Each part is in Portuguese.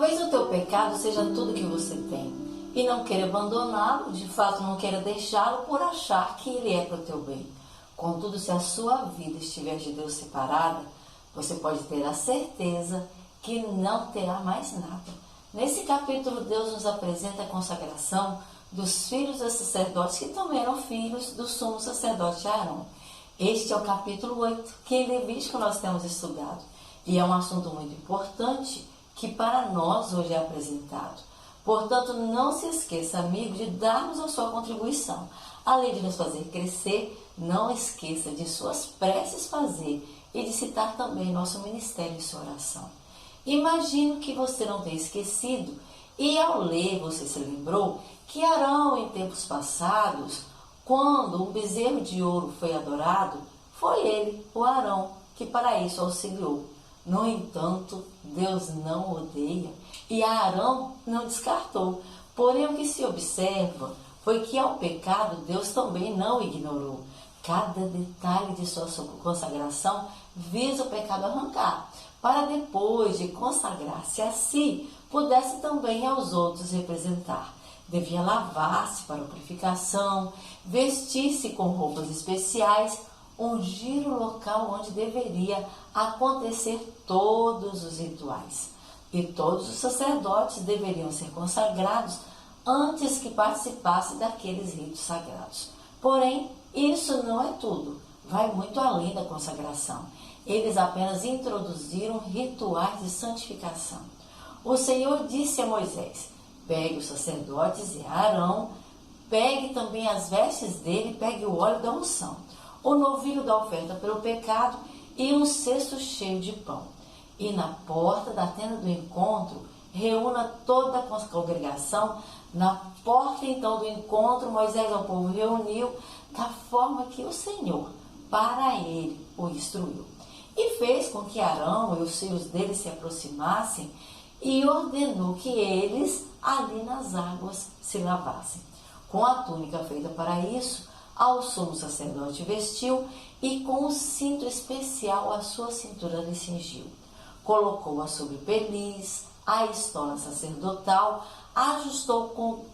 Talvez o teu pecado seja tudo que você tem e não queira abandoná-lo, de fato não queira deixá-lo por achar que ele é para o teu bem. Contudo, se a sua vida estiver de Deus separada, você pode ter a certeza que não terá mais nada. Nesse capítulo, Deus nos apresenta a consagração dos filhos dos sacerdotes que também eram filhos do sumo sacerdote Arão. Este é o capítulo 8, que em Levítico nós temos estudado. E é um assunto muito importante que para nós hoje é apresentado. Portanto, não se esqueça, amigo, de darmos a sua contribuição. Além de nos fazer crescer, não esqueça de suas preces fazer e de citar também nosso ministério e sua oração. Imagino que você não tenha esquecido e ao ler você se lembrou que Arão, em tempos passados, quando um bezerro de ouro foi adorado, foi ele, o Arão, que para isso auxiliou. No entanto, Deus não odeia e Arão não descartou. Porém, o que se observa foi que ao pecado Deus também não ignorou. Cada detalhe de sua consagração visa o pecado arrancar, para depois de consagrar-se a si, pudesse também aos outros representar. Devia lavar-se para a purificação, vestir-se com roupas especiais, ungir o local onde deveria acontecer todos os rituais. E todos os sacerdotes deveriam ser consagrados antes que participassem daqueles ritos sagrados. Porém, isso não é tudo, vai muito além da consagração. Eles apenas introduziram rituais de santificação. O Senhor disse a Moisés: pegue os sacerdotes e Arão, pegue também as vestes dele, pegue o óleo da unção, o novilho da oferta pelo pecado e um cesto cheio de pão. E na porta da tenda do encontro, reúna toda a congregação. Na porta então do encontro, Moisés ao povo reuniu da forma que o Senhor, para ele, o instruiu. E fez com que Arão e os filhos dele se aproximassem e ordenou que eles ali nas águas se lavassem. Com a túnica feita para isso, ao sumo sacerdote vestiu e com um cinto especial a sua cintura lhe cingiu. Colocou-a sobre peliz, a estola sacerdotal, ajustou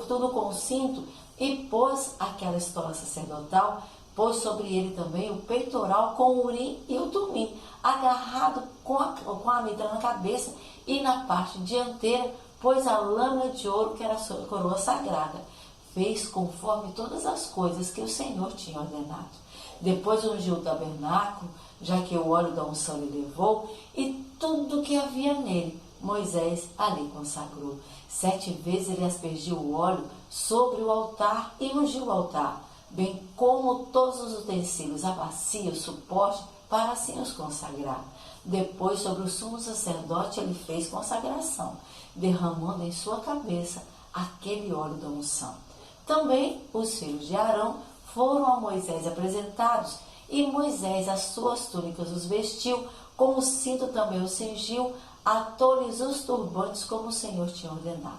tudo com o cinto e pôs aquela estola sacerdotal, pôs sobre ele também o peitoral com o urim e o tumim, agarrado com a mitra na cabeça e na parte dianteira, pôs a lâmina de ouro que era a sua coroa sagrada. Fez conforme todas as coisas que o Senhor tinha ordenado. Depois ungiu o tabernáculo, já que o óleo da unção lhe levou, e tudo que havia nele, Moisés ali consagrou. 7 vezes ele aspergiu o óleo sobre o altar e ungiu o altar, bem como todos os utensílios, a bacia, o suporte, para assim os consagrar. Depois, sobre o sumo sacerdote, ele fez consagração, derramando em sua cabeça aquele óleo da unção. Também os filhos de Arão foram a Moisés apresentados, e Moisés as suas túnicas os vestiu, com o cinto também os cingiu, atou-lhes os turbantes como o Senhor tinha ordenado.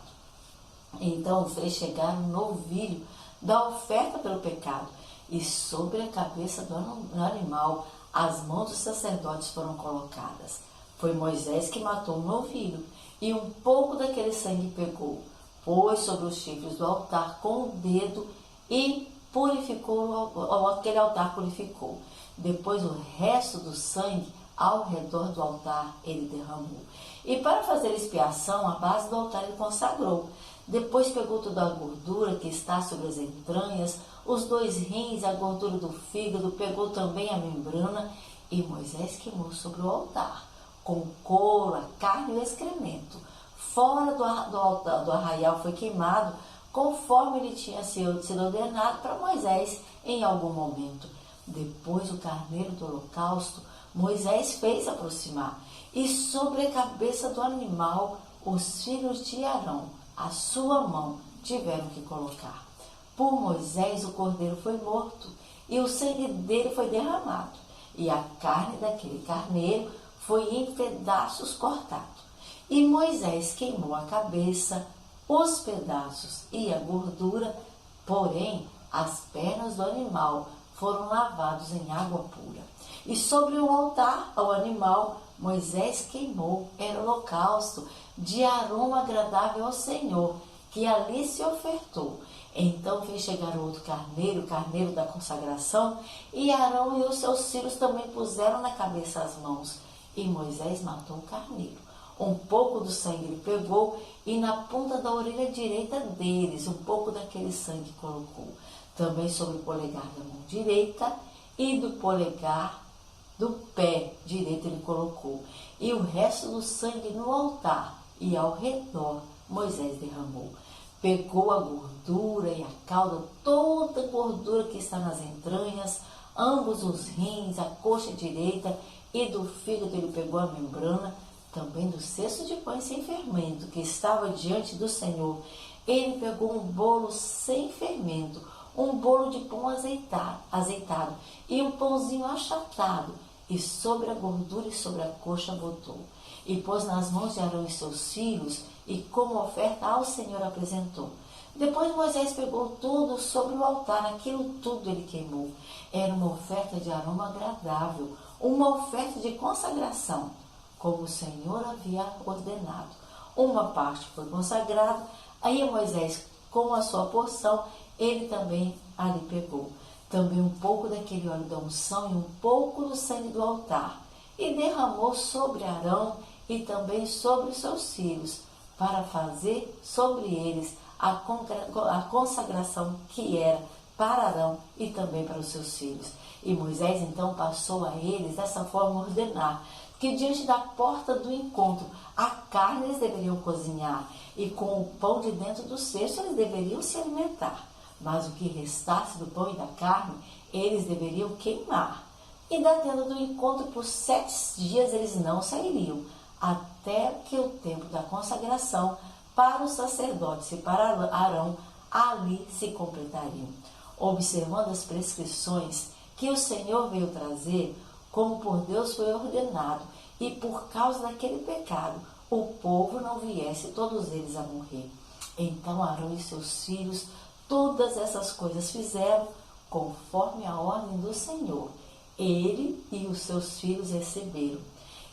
Então fez chegar um novilho da oferta pelo pecado, e sobre a cabeça do animal as mãos dos sacerdotes foram colocadas. Foi Moisés que matou o novilho, e um pouco daquele sangue pegou, pôs sobre os chifres do altar com o dedo e purificou, aquele altar purificou. Depois o resto do sangue ao redor do altar ele derramou. E para fazer expiação, a base do altar ele consagrou. Depois pegou toda a gordura que está sobre as entranhas, os 2 rins, a gordura do fígado, pegou também a membrana, e Moisés queimou sobre o altar, com o couro, a carne e o excremento. Fora do arraial foi queimado, conforme ele tinha sido ordenado para Moisés em algum momento. Depois o carneiro do holocausto, Moisés fez aproximar, e sobre a cabeça do animal, os filhos de Arão, a sua mão, tiveram que colocar. Por Moisés o cordeiro foi morto, e o sangue dele foi derramado, e a carne daquele carneiro foi em pedaços cortado. E Moisés queimou a cabeça, os pedaços e a gordura, porém as pernas do animal foram lavados em água pura. E sobre o altar ao animal, Moisés queimou, era holocausto, de aroma agradável ao Senhor, que ali se ofertou. Então fez chegar o outro carneiro, o carneiro da consagração, e Arão e os seus filhos também puseram na cabeça as mãos. E Moisés matou o carneiro. Um pouco do sangue ele pegou e na ponta da orelha direita deles, um pouco daquele sangue colocou. Também sobre o polegar da mão direita e do polegar do pé direito ele colocou. E o resto do sangue no altar e ao redor Moisés derramou. Pegou a gordura e a cauda, toda a gordura que está nas entranhas, ambos os rins, a coxa direita e do fígado ele pegou a membrana, também do cesto de pães sem fermento que estava diante do Senhor. Ele pegou um bolo sem fermento, um bolo de pão azeitado e um pãozinho achatado, e sobre a gordura e sobre a coxa botou. E pôs nas mãos de Arão e seus filhos, e como oferta ao Senhor apresentou. Depois Moisés pegou tudo sobre o altar, aquilo tudo ele queimou. Era uma oferta de aroma agradável, uma oferta de consagração, como o Senhor havia ordenado. Uma parte foi consagrada, aí Moisés, com a sua porção, ele também ali pegou. Também um pouco daquele óleo da unção e um pouco do sangue do altar, e derramou sobre Arão e também sobre os seus filhos, para fazer sobre eles a consagração que era para Arão e também para os seus filhos. E Moisés então passou a eles dessa forma ordenar, que diante da porta do encontro a carne eles deveriam cozinhar, e com o pão de dentro do cesto eles deveriam se alimentar, mas o que restasse do pão e da carne eles deveriam queimar. E da tenda do encontro por 7 dias eles não sairiam, até que o tempo da consagração para os sacerdotes e para Arão ali se completariam. Observando as prescrições que o Senhor veio trazer, como por Deus foi ordenado, e por causa daquele pecado, o povo não viesse todos eles a morrer. Então Arão e seus filhos todas essas coisas fizeram conforme a ordem do Senhor. Ele e os seus filhos receberam.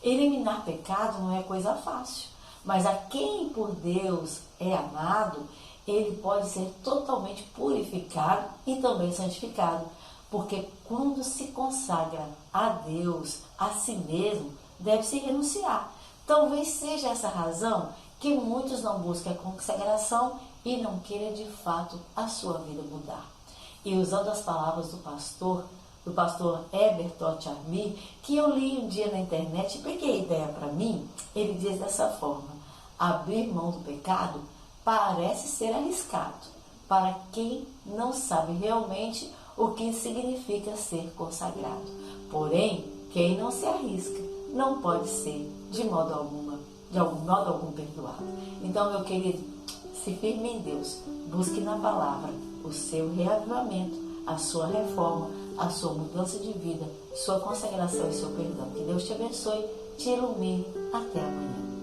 Eliminar pecado não é coisa fácil, mas a quem por Deus é amado, ele pode ser totalmente purificado e também santificado, porque quando se consagra a Deus, a si mesmo, deve-se renunciar. Talvez seja essa a razão que muitos não buscam a consagração e não queiram de fato a sua vida mudar. E usando as palavras do pastor Heber Totti Armir, que eu li um dia na internet e peguei a ideia para mim, ele diz dessa forma: abrir mão do pecado parece ser arriscado para quem não sabe realmente o que significa ser consagrado. Porém, quem não se arrisca não pode ser de modo algum perdoado. Então, meu querido, se firme em Deus, busque na palavra o seu reavivamento, a sua reforma, a sua mudança de vida, sua consagração e seu perdão. Que Deus te abençoe, te ilumine. Até amanhã.